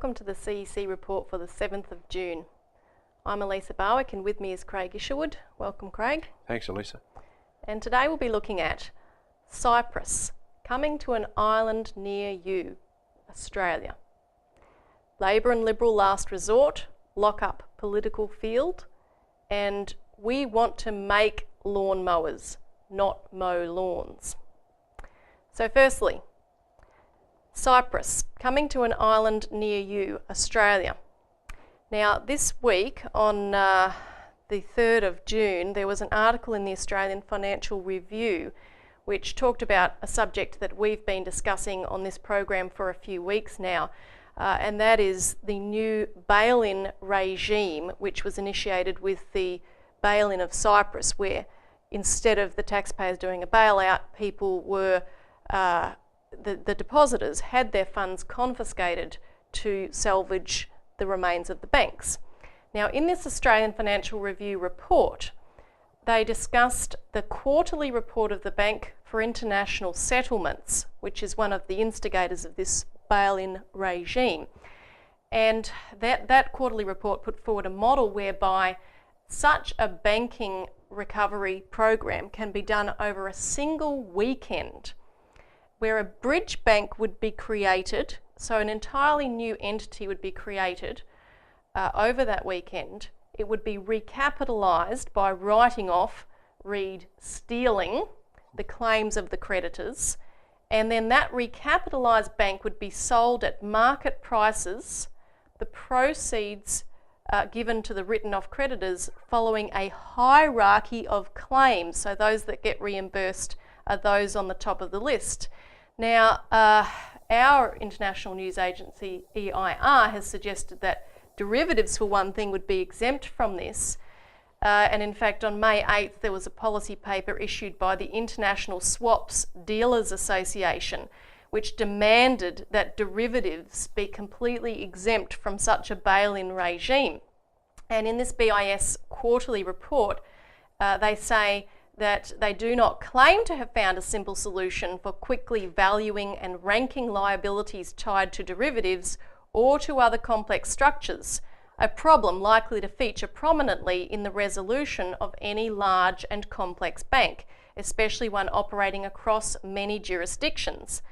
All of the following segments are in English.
welcome to the CEC Report for the 7th of June. I'm Elisa Barwick and with me is Craig Isherwood. Welcome, Craig. Thanks, Elisa. And today we'll be looking at Cyprus, coming to an island near you, Australia. Labor and Liberal last resort, lock up political field, and we want to make lawn mowers, not mow lawns. So firstly, Cyprus, coming to an island near you, Australia. Now this week on the 3rd of June there was an article in the Australian Financial Review which talked about a subject that we've been discussing on this program for a few weeks now, and that is the new bail-in regime which was initiated with the bail-in of Cyprus, where instead of the taxpayers doing a bailout, people were the depositors had their funds confiscated to salvage the remains of the banks. Now, in this Australian Financial Review report, they discussed the quarterly report of the Bank for International Settlements, which is one of the instigators of this bail-in regime. And that quarterly report put forward a model whereby such a banking recovery program can be done over a single weekend, where a bridge bank would be created, so an entirely new entity would be created over that weekend. It would be recapitalised by writing off, read stealing, the claims of the creditors, and then that recapitalised bank would be sold at market prices, the proceeds given to the written off creditors following a hierarchy of claims. So those that get reimbursed are those on the top of the list. Now, our international news agency, EIR, has suggested that derivatives, for one thing, would be exempt from this. And in fact, on May 8th, there was a policy paper issued by the International Swaps Dealers Association, which demanded that derivatives be completely exempt from such a bail-in regime. And in this BIS quarterly report, they say that they do not claim to have found a simple solution for quickly valuing and ranking liabilities tied to derivatives or to other complex structures, a problem likely to feature prominently in the resolution of any large and complex bank, especially one operating across many jurisdictions.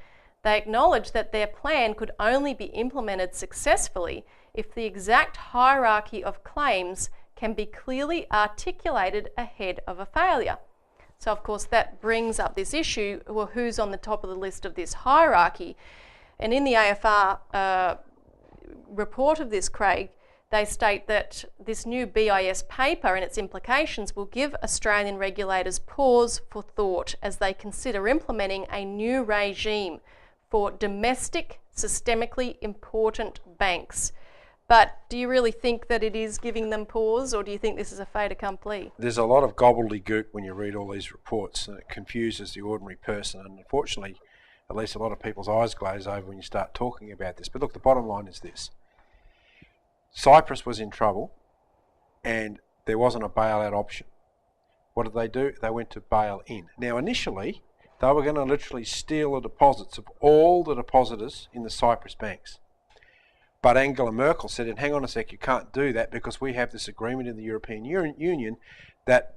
They acknowledge that their plan could only be implemented successfully if the exact hierarchy of claims can be clearly articulated ahead of a failure. So of course that brings up this issue, well, who's on the top of the list of this hierarchy? And in the AFR report of this, Craig, they state that this new BIS paper and its implications will give Australian regulators pause for thought as they consider implementing a new regime for domestic, systemically important banks. But do you really think that it is giving them pause, or do you think this is a fait accompli? There's a lot of gobbledygook when you read all these reports, and it confuses the ordinary person, and unfortunately, at least a lot of people's eyes glaze over when you start talking about this. But look, the bottom line is this. Cyprus was in trouble, and there wasn't a bailout option. What did they do? They went to bail in. Now, initially, they were going to literally steal the deposits of all the depositors in the Cyprus banks. But Angela Merkel said, and hang on a sec, you can't do that because we have this agreement in the European Union that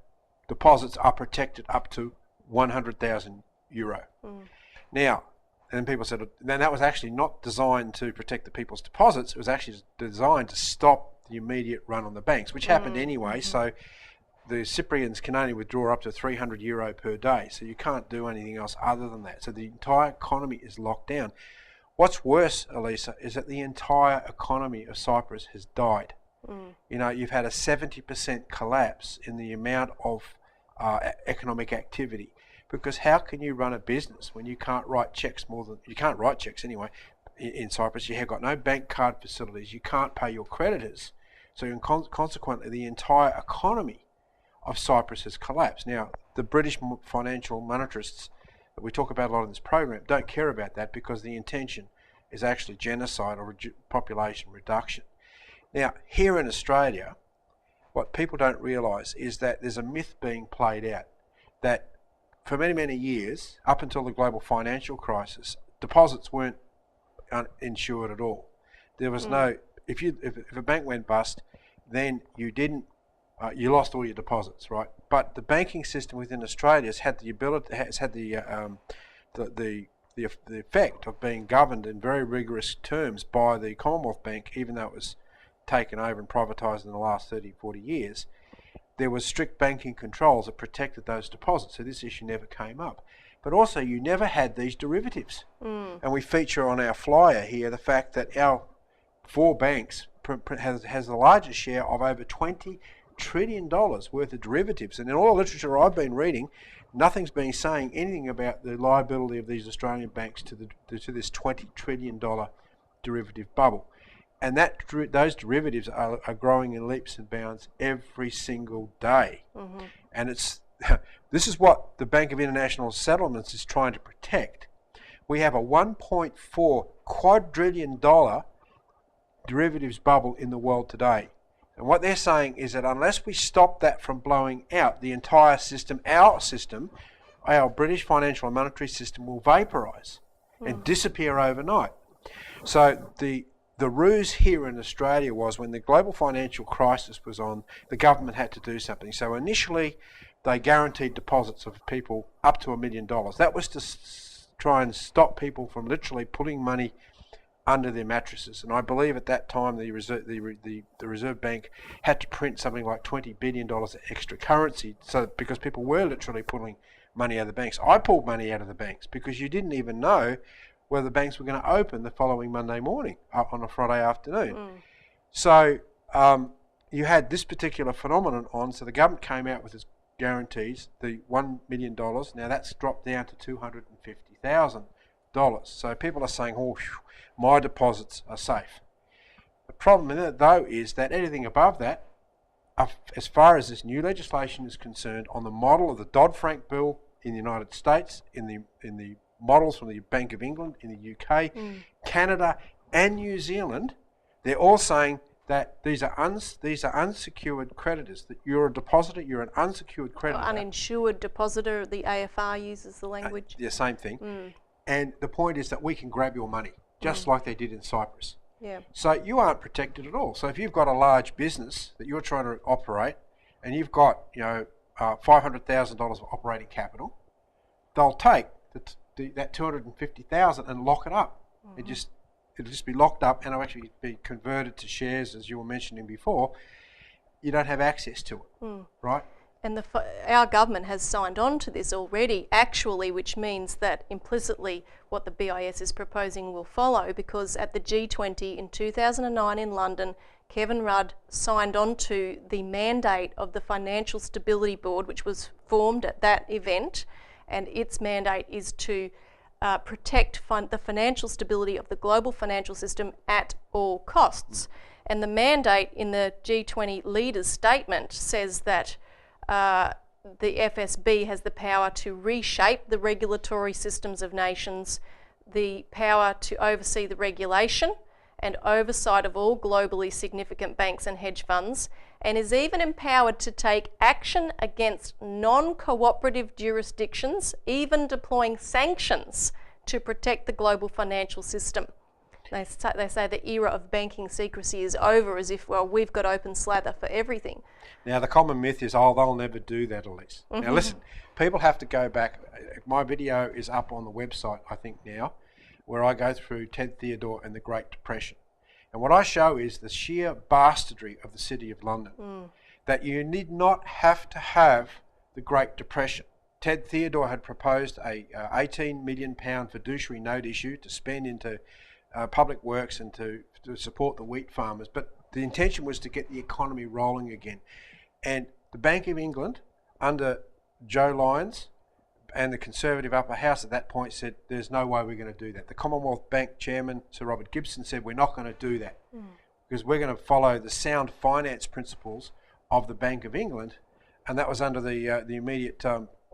deposits are protected up to €100,000. Now, and people said, then that was actually not designed to protect the people's deposits, it was actually designed to stop the immediate run on the banks, which happened anyway, so the Cyprians can only withdraw up to €300 per day, so you can't do anything else other than that. So the entire economy is locked down. What's worse, Elisa, is that the entire economy of Cyprus has died. You know, you've had a 70% collapse in the amount of economic activity. Because how can you run a business when you can't write checks you can't write checks anyway in Cyprus, you have got no bank card facilities, you can't pay your creditors. So consequently, the entire economy of Cyprus has collapsed. Now, the British financial monetarists that we talk about a lot in this program don't care about that because the intention is actually genocide or population reduction. Now, here in Australia, what people don't realise is that there's a myth being played out that for many, many years, up until the global financial crisis, deposits weren't insured at all. There was no, if a bank went bust, then you didn't, you lost all your deposits, right? But the banking system within Australia has had the ability, has had the effect of being governed in very rigorous terms by the Commonwealth Bank, even though it was taken over and privatised in the last 30, 40 years. There was strict banking controls that protected those deposits, so this issue never came up. But also, you never had these derivatives. And we feature on our flyer here the fact that our 4 banks has the largest share of over $20 trillion worth of derivatives. And in all the literature I've been reading, nothing's been saying anything about the liability of these Australian banks to this $20 trillion derivative bubble. And those derivatives are growing in leaps and bounds every single day. And this is what the Bank of International Settlements is trying to protect. We have a $1.4 quadrillion derivatives bubble in the world today. And what they're saying is that unless we stop that from blowing out, the entire system, our British financial and monetary system will vaporise and disappear overnight. So the ruse here in Australia was when the global financial crisis was on, the government had to do something. So initially, they guaranteed deposits of people up to $1 million. That was to try and stop people from literally putting money under their mattresses. And I believe at that time the Reserve Bank had to print something like $20 billion of extra currency, so because people were literally pulling money out of the banks. I pulled money out of the banks because you didn't even know whether the banks were going to open the following Monday morning on a Friday afternoon. So you had this particular phenomenon on, so the government came out with its guarantees, the $1 million. Now that's dropped down to $250,000. So people are saying, oh, my deposits are safe. The problem in it, though, is that anything above that, as far as this new legislation is concerned, on the model of the Dodd-Frank bill in the United States, in the models from the Bank of England, in the UK, Canada and New Zealand, they're all saying that these are unsecured creditors, that you're a depositor, you're an unsecured creditor. Uninsured depositor, the AFR uses the language. Yeah, same thing. And the point is that we can grab your money, just like they did in Cyprus. Yeah. So you aren't protected at all. So if you've got a large business that you're trying to operate, and you've got $500,000 of operating capital, they'll take that $250,000 and lock it up. It'll just be locked up, and it'll actually be converted to shares, as you were mentioning before. You don't have access to it, right? And our government has signed on to this already, actually, which means that implicitly what the BIS is proposing will follow, because at the G20 in 2009 in London, Kevin Rudd signed on to the mandate of the Financial Stability Board, which was formed at that event, and its mandate is to protect the financial stability of the global financial system at all costs. And the mandate in the G20 leaders' statement says that the FSB has the power to reshape the regulatory systems of nations, the power to oversee the regulation and oversight of all globally significant banks and hedge funds, and is even empowered to take action against non-cooperative jurisdictions, even deploying sanctions to protect the global financial system. They say the era of banking secrecy is over, as if, well, we've got open slather for everything. Now, the common myth is, they'll never do that, Elise. Now, listen, people have to go back. My video is up on the website, I think now, where I go through Ted Theodore and the Great Depression. And what I show is the sheer bastardry of the City of London, that you need not have to have the Great Depression. Ted Theodore had proposed a £18 million fiduciary note issue to spend into public works and to support the wheat farmers, but the intention was to get the economy rolling again. And the Bank of England, under Joe Lyons and the Conservative upper house at that point, said there's no way we're going to do that. The Commonwealth Bank chairman, Sir Robert Gibson, said we're not going to do that because we're going to follow the sound finance principles of the Bank of England, and that was under the immediate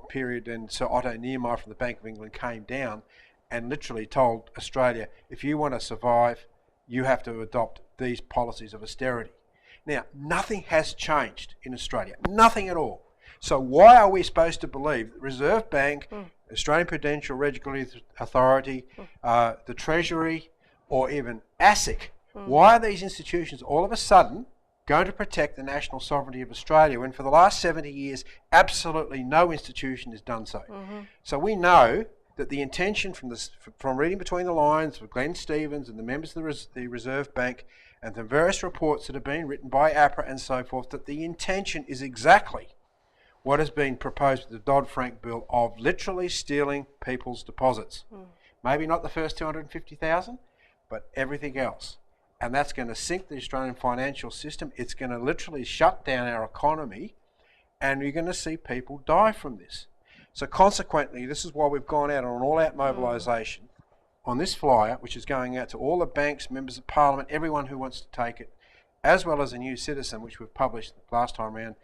period. And Sir Otto Niemeyer from the Bank of England came down and literally told Australia, if you want to survive, you have to adopt these policies of austerity. Now, nothing has changed in Australia, nothing at all. So why are we supposed to believe the Reserve Bank, Australian Prudential Regulatory Authority, the Treasury, or even ASIC Why are these institutions all of a sudden going to protect the national sovereignty of Australia when for the last 70 years absolutely no institution has done so? So we know that the intention from reading between the lines of Glenn Stevens and the members of the Reserve Bank and the various reports that have been written by APRA and so forth, that the intention is exactly what has been proposed with the Dodd-Frank bill of literally stealing people's deposits. Maybe not the first 250,000, but everything else. And that's going to sink the Australian financial system. It's going to literally shut down our economy, and you're going to see people die from this. So consequently, this is why we've gone out on an all-out mobilisation on this flyer, which is going out to all the banks, members of parliament, everyone who wants to take it, as well as a new citizen, which we've published last time around,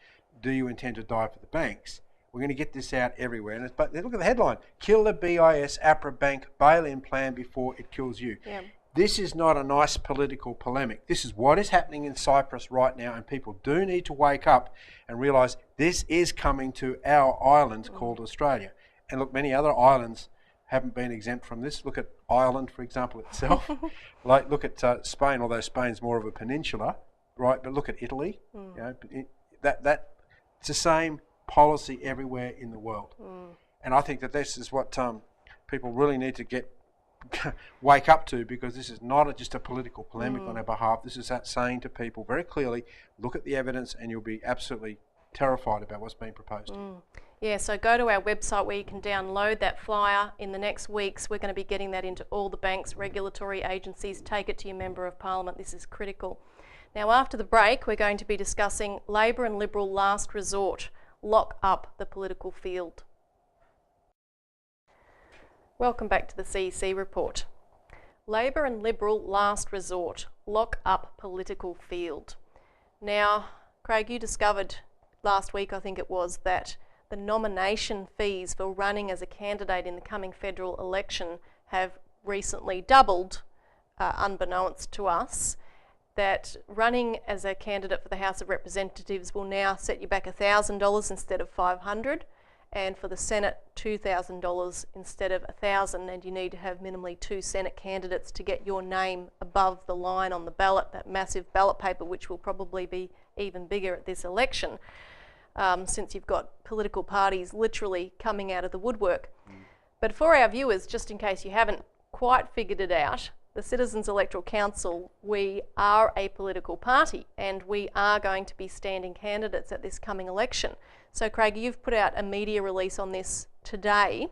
do you intend to die for the banks? We're going to get this out everywhere. But look at the headline, kill the BIS APRA bank bail-in plan before it kills you. Yeah. This is not a nice political polemic. This is what is happening in Cyprus right now, and people do need to wake up and realise this is coming to our island called Australia. And look, many other islands haven't been exempt from this. Look at Ireland, for example, itself. Look at Spain, although Spain's more of a peninsula, right? But look at Italy. You know, it's the same policy everywhere in the world. And I think that this is what people really need to wake up to, because this is not just a political polemic on our behalf. This is saying to people very clearly, look at the evidence and you'll be absolutely terrified about what's being proposed. Yeah, so go to our website where you can download that flyer. In the next weeks, we're going to be getting that into all the banks, regulatory agencies. Take it to your Member of Parliament. This is critical. Now, after the break, we're going to be discussing Labor and Liberal last resort. Lock up the political field. Welcome back to the CEC Report. Labor and Liberal last resort. Lock up political field. Now, Craig, you discovered last week, I think it was, that the nomination fees for running as a candidate in the coming federal election have recently doubled, unbeknownst to us, that running as a candidate for the House of Representatives will now set you back $1,000 instead of $500, and for the Senate $2,000 instead of $1,000, and you need to have minimally 2 Senate candidates to get your name above the line on the ballot, that massive ballot paper, which will probably be even bigger at this election, since you've got political parties literally coming out of the woodwork. But for our viewers, just in case you haven't quite figured it out, the Citizens Electoral Council, we are a political party and we are going to be standing candidates at this coming election. So Craig, you've put out a media release on this today.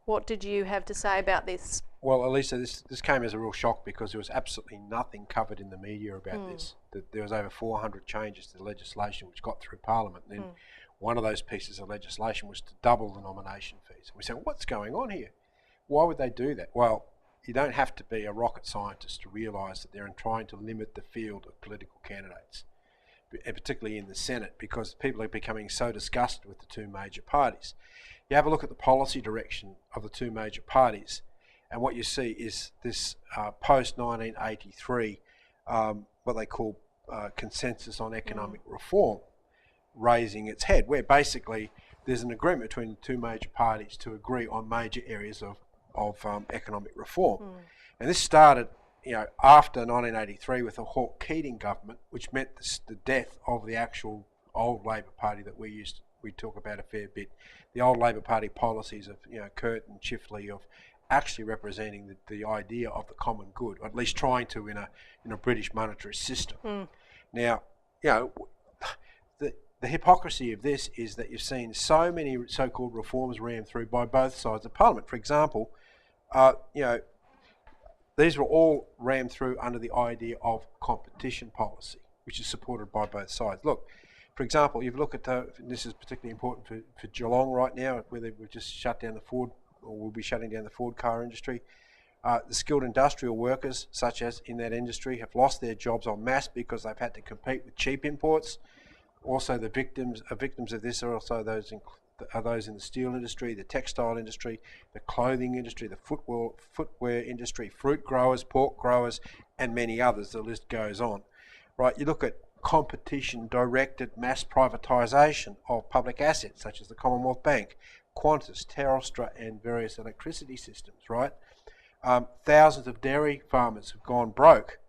What did you have to say about this? Well, Elisa, this came as a real shock because there was absolutely nothing covered in the media about this. There was over 400 changes to the legislation which got through Parliament. And then one of those pieces of legislation was to double the nomination fees. We said, well, what's going on here? Why would they do that? Well, you don't have to be a rocket scientist to realise that they're trying to limit the field of political candidates, particularly in the Senate, because people are becoming so disgusted with the two major parties. You have a look at the policy direction of the two major parties, and what you see is this post-1983, what they call consensus on economic reform, raising its head, where basically there's an agreement between the two major parties to agree on major areas of economic reform. And this started, after 1983 with the Hawke-Keating government, which meant the death of the actual old Labor Party that we talk about a fair bit. The old Labor Party policies of Curt and Chifley of actually representing the idea of the common good, or at least trying to in a British monetary system. Now, the hypocrisy of this is that you've seen so many so-called reforms rammed through by both sides of Parliament. For example, these were all rammed through under the idea of competition policy, which is supported by both sides. Look, for example, you look at, this is particularly important for Geelong right now, where we've just shut down the Ford, or will be shutting down the Ford car industry. The skilled industrial workers, such as in that industry, have lost their jobs en masse because they've had to compete with cheap imports. Also, the victims of this are also those in the steel industry, the textile industry, the clothing industry, the footwear industry, fruit growers, pork growers, and many others. The list goes on. Right? You look at competition-directed mass privatisation of public assets, such as the Commonwealth Bank, Qantas, Telstra, and various electricity systems. Right? Thousands of dairy farmers have gone broke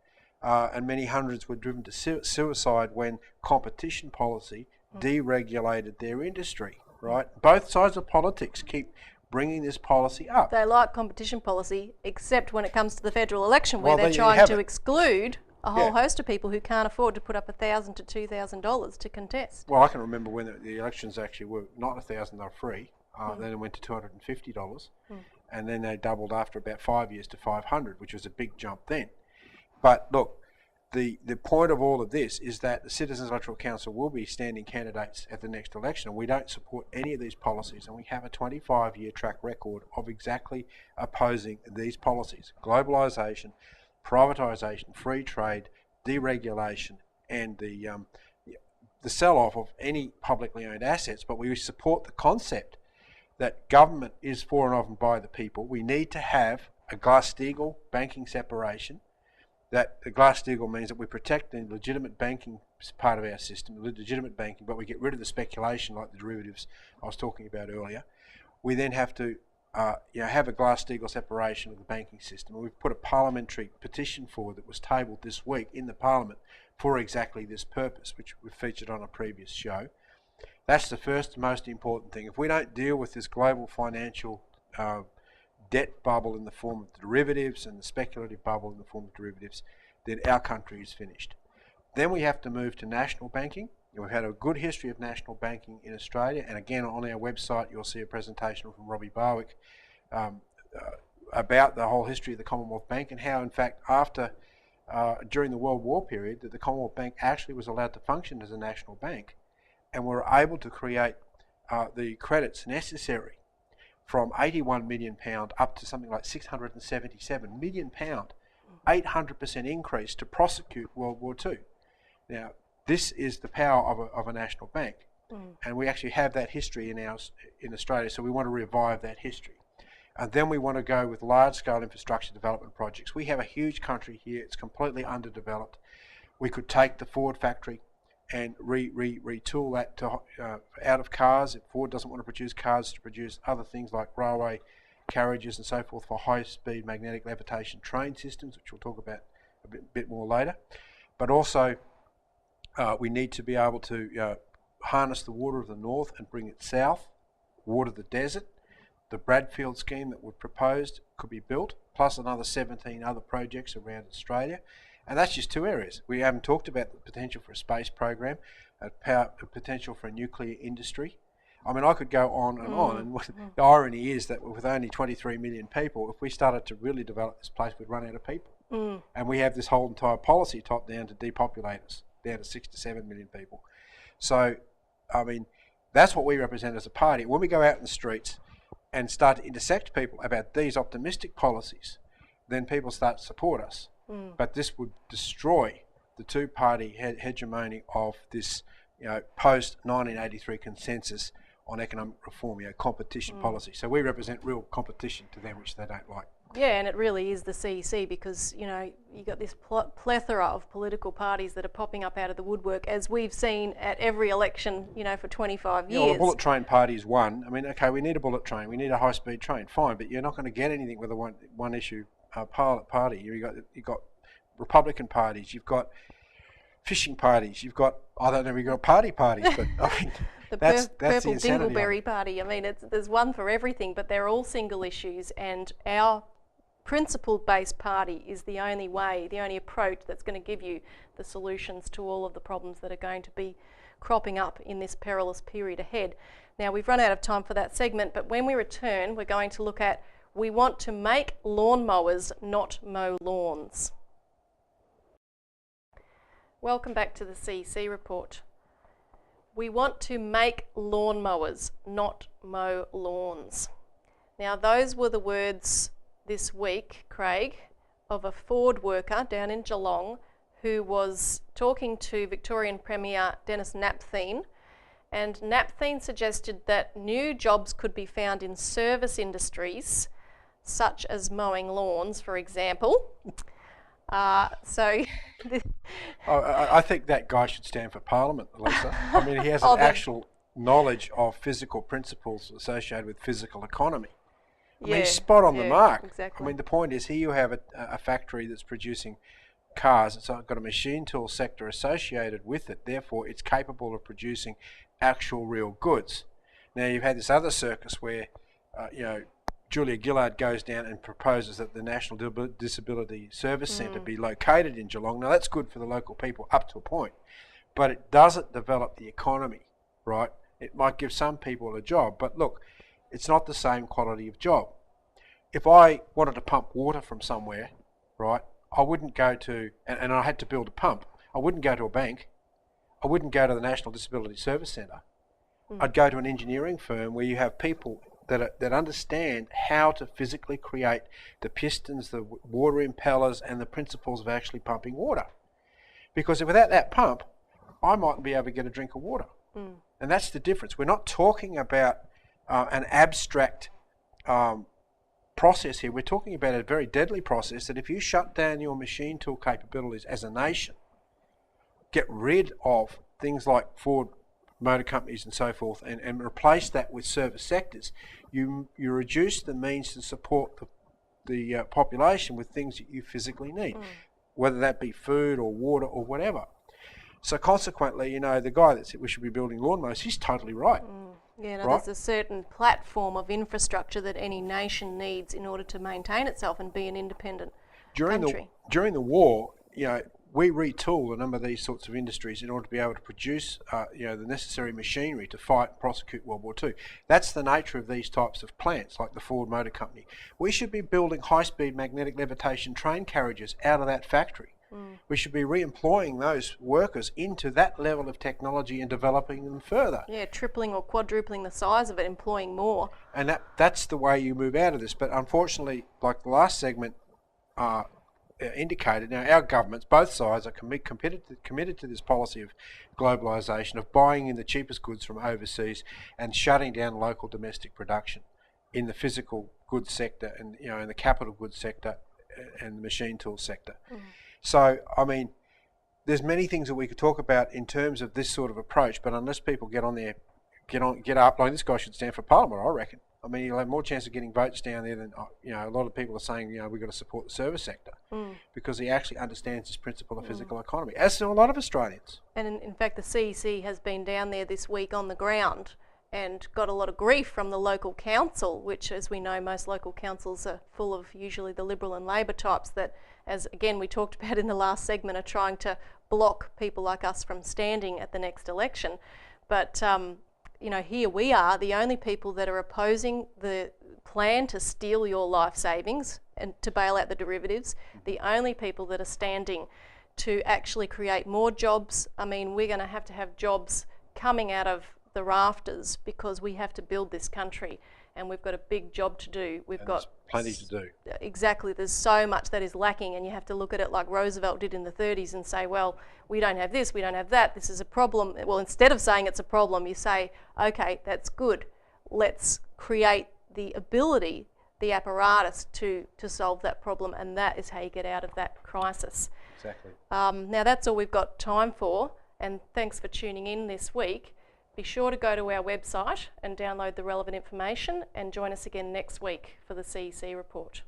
and many hundreds were driven to suicide when competition policy deregulated their industry, right? Both sides of politics keep bringing this policy up. They like competition policy, except when it comes to the federal election, where Well, they're there you trying have to it. exclude a whole Yeah. host of people who can't afford to put up $1,000 to $2,000 to contest. Well, I can remember when the elections actually were not 1,000, they were free. Then it went to $250, and then they doubled after about 5 years to 500, which was a big jump then. But look, the point of all of this is that the Citizens Electoral Council will be standing candidates at the next election, and we don't support any of these policies, and we have a 25-year track record of exactly opposing these policies: globalisation, privatisation, free trade, deregulation, and the sell-off of any publicly owned assets. But we support the concept that government is for and of and by the people. We need to have a Glass-Steagall banking separation. That the Glass-Steagall means that we protect the legitimate banking part of our system, legitimate banking, but we get rid of the speculation like the derivatives I was talking about earlier. We then have to have a Glass-Steagall separation of the banking system. And we've put a parliamentary petition forward that was tabled this week in the Parliament for exactly this purpose, which we've featured on a previous show. That's the first most important thing. If we don't deal with this global financial debt bubble in the form of derivatives and the speculative bubble in the form of derivatives, then our country is finished. Then we have to move to national banking. We've had a good history of national banking in Australia, and again on our website you'll see a presentation from Robbie Barwick about the whole history of the Commonwealth Bank and how in fact during the World War period that the Commonwealth Bank actually was allowed to function as a national bank, and were able to create the credits necessary from £81 million up to something like £677 million, 800% increase to prosecute World War II. Now, this is the power of a national bank, and we actually have that history in Australia, so we want to revive that history. And then we want to go with large-scale infrastructure development projects. We have a huge country here, it's completely underdeveloped. We could take the Ford factory and retool that to, out of cars. If Ford doesn't want to produce cars, to produce other things like railway carriages and so forth for high-speed magnetic levitation train systems, which we'll talk about a bit more later. But also, we need to be able to harness the water of the north and bring it south, water the desert. The Bradfield scheme that we've proposed could be built, plus another 17 other projects around Australia. And that's just two areas. We haven't talked about the potential for a space program, the potential for a nuclear industry. I mean, I could go on and on, and the irony is that with only 23 million people, if we started to really develop this place, we'd run out of people. And we have this whole entire policy top down to depopulate us, down to 6 to 7 million people. So, I mean, that's what we represent as a party. When we go out in the streets and start to intersect people about these optimistic policies, then people start to support us. But this would destroy the two-party hegemony of this, post-1983 consensus on economic reform, competition policy. So we represent real competition to them, which they don't like. Yeah, and it really is the CEC because, you've got this plethora of political parties that are popping up out of the woodwork, as we've seen at every election, for 25 years. Well, the bullet train party is one. I mean, okay, we need a bullet train, we need a high-speed train, fine, but you're not going to get anything with a one-issue party. You've got Republican parties, you've got fishing parties, you've got, I don't know, we've got parties, but I mean, the that's purple the dingleberry party. I mean, there's one for everything, but they're all single issues, and our principle-based party is the only way, the only approach that's going to give you the solutions to all of the problems that are going to be cropping up in this perilous period ahead. Now, we've run out of time for that segment, but when we return, we're going to look at we want to make lawnmowers, not mow lawns. Welcome back to the CEC Report. We want to make lawnmowers, not mow lawns. Now, those were the words this week, Craig, of a Ford worker down in Geelong who was talking to Victorian Premier Dennis Napthine, and Napthine suggested that new jobs could be found in service industries, such as mowing lawns, for example. I think that guy should stand for Parliament, Elisa. I mean, he has an actual knowledge of physical principles associated with physical economy. I mean, he's spot on the mark. Exactly. I mean, the point is here you have a factory that's producing cars, it's got a machine tool sector associated with it, therefore it's capable of producing actual real goods. Now you've had this other circus where Julia Gillard goes down and proposes that the National Disability Service Centre be located in Geelong. Now that's good for the local people up to a point, but it doesn't develop the economy, right? It might give some people a job, but look, it's not the same quality of job. If I wanted to pump water from somewhere, right, I wouldn't go to, and I had to build a pump, I wouldn't go to a bank, I wouldn't go to the National Disability Service Centre. I'd go to an engineering firm where you have people that understand how to physically create the pistons, the water impellers, and the principles of actually pumping water. Because without that pump, I mightn't be able to get a drink of water. And that's the difference. We're not talking about an abstract process here. We're talking about a very deadly process that if you shut down your machine tool capabilities as a nation, get rid of things like Ford motor companies and so forth, and replace that with service sectors, you reduce the means to support the population with things that you physically need, whether that be food or water or whatever. So consequently, the guy that said we should be building lawnmowers, he's totally right. Yeah, right? There's a certain platform of infrastructure that any nation needs in order to maintain itself and be an independent country. During the war, we retooled a number of these sorts of industries in order to be able to produce the necessary machinery to fight and prosecute World War II. That's the nature of these types of plants, like the Ford Motor Company. We should be building high-speed magnetic levitation train carriages out of that factory. We should be re-employing those workers into that level of technology and developing them further. Yeah, tripling or quadrupling the size of it, employing more. And that's the way you move out of this. But unfortunately, like the last segment indicated, now our governments, both sides, are committed to this policy of globalisation, of buying in the cheapest goods from overseas and shutting down local domestic production in the physical goods sector and in the capital goods sector and the machine tool sector. So, I mean, there's many things that we could talk about in terms of this sort of approach, but unless people get up, like this guy should stand for Parliament, I reckon. I mean, you'll have more chance of getting votes down there than, a lot of people are saying, we've got to support the service sector because he actually understands this principle of physical economy, as do a lot of Australians. And in fact, the CEC has been down there this week on the ground and got a lot of grief from the local council, which, as we know, most local councils are full of usually the Liberal and Labor types that, as again we talked about in the last segment, are trying to block people like us from standing at the next election. But here we are, the only people that are opposing the plan to steal your life savings and to bail out the derivatives, the only people that are standing to actually create more jobs. I mean, we're going to have jobs coming out of the rafters because we have to build this country and we've got a big job to do. We've got plenty to do. Exactly. There's so much that is lacking, and you have to look at it like Roosevelt did in the 30s and say, well, we don't have this, we don't have that, this is a problem. Well, instead of saying it's a problem, you say, okay, that's good. Let's create the ability, the apparatus to solve that problem, and that is how you get out of that crisis. Exactly. Now, that's all we've got time for, and thanks for tuning in this week. Be sure to go to our website and download the relevant information and join us again next week for the CEC Report.